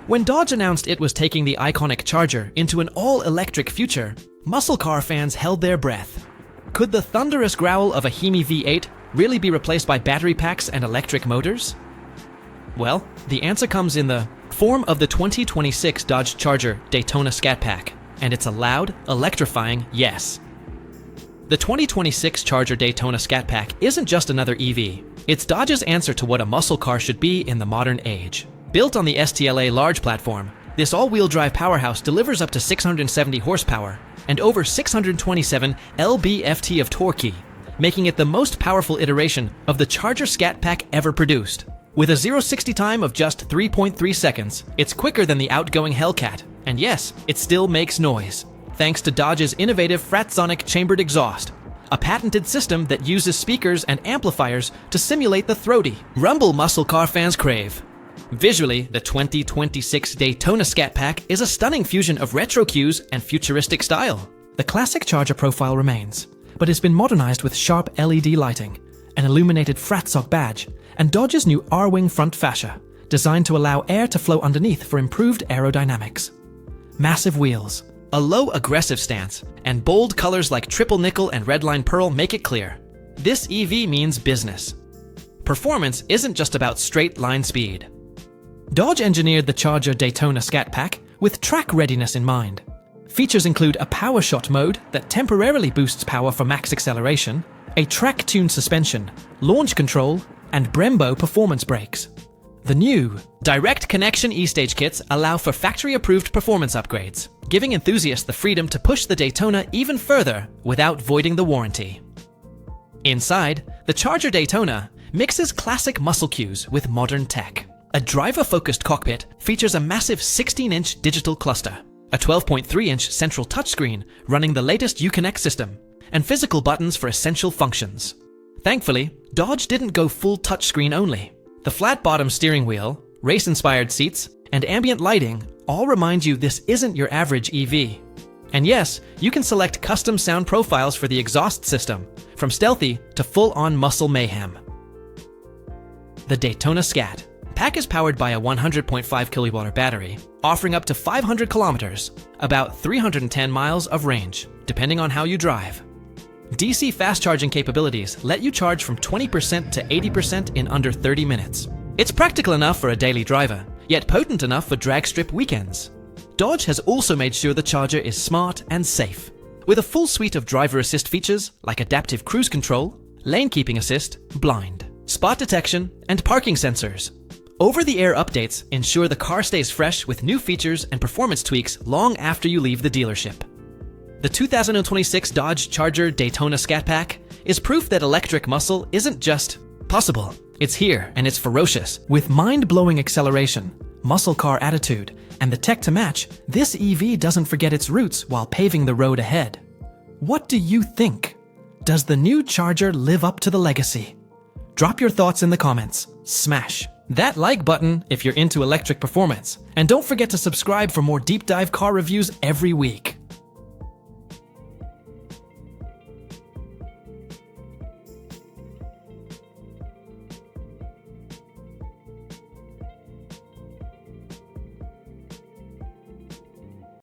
When Dodge announced it was taking the iconic Charger into an all-electric future, muscle car fans held their breath. Could the thunderous growl of a HEMI V8 really be replaced by battery packs and electric motors? Well, the answer comes in the form of the 2026 Dodge Charger Daytona Scat Pack, and it's a loud, electrifying yes. The 2026 Charger Daytona Scat Pack isn't just another EV. It's Dodge's answer to what a muscle car should be in the modern age. Built on the STLA large platform, this all-wheel drive powerhouse delivers up to 670 horsepower and over 627 lb-ft of torque, making it the most powerful iteration of the Charger Scat Pack ever produced. With a 0-60 time of just 3.3 seconds, it's quicker than the outgoing Hellcat, and yes, it still makes noise, thanks to Dodge's innovative Fratzonic chambered exhaust, a patented system that uses speakers and amplifiers to simulate the throaty rumble muscle car fans crave. Visually, the 2026 Daytona Scat Pack is a stunning fusion of retro cues and futuristic style. The classic Charger profile remains, but it's been modernized with sharp LED lighting, an illuminated Fratzonic badge, and Dodge's new R-wing front fascia, designed to allow air to flow underneath for improved aerodynamics. Massive wheels, a low aggressive stance, and bold colors like triple nickel and redline pearl make it clear. This EV means business. Performance isn't just about straight line speed. Dodge engineered the Charger Daytona Scat Pack with track readiness in mind. Features include a power shot mode that temporarily boosts power for max acceleration, a track-tuned suspension, launch control, and Brembo performance brakes. The new direct connection E-Stage kits allow for factory-approved performance upgrades, giving enthusiasts the freedom to push the Daytona even further without voiding the warranty. Inside, the Charger Daytona mixes classic muscle cues with modern tech. A driver-focused cockpit features a massive 16-inch digital cluster, a 12.3-inch central touchscreen running the latest Uconnect system, and physical buttons for essential functions. Thankfully, Dodge didn't go full touchscreen only. The flat-bottom steering wheel, race-inspired seats, and ambient lighting all remind you this isn't your average EV. And yes, you can select custom sound profiles for the exhaust system, from stealthy to full-on muscle mayhem. The Daytona Scat Pack is powered by a 100.5 kWh battery, offering up to 500 kilometers, about 310 miles of range, depending on how you drive. DC fast charging capabilities let you charge from 20% to 80% in under 30 minutes. It's practical enough for a daily driver, yet potent enough for drag strip weekends. Dodge has also made sure the Charger is smart and safe, with a full suite of driver assist features like adaptive cruise control, lane keeping assist, blind, spot detection, and parking sensors. Over-the-air updates ensure the car stays fresh with new features and performance tweaks long after you leave the dealership. The 2026 Dodge Charger Daytona Scat Pack is proof that electric muscle isn't just possible. It's here and it's ferocious. With mind-blowing acceleration, muscle car attitude, and the tech to match, this EV doesn't forget its roots while paving the road ahead. What do you think? Does the new Charger live up to the legacy? Drop your thoughts in the comments. Smash that like button if you're into electric performance. And don't forget to subscribe for more deep dive car reviews every week.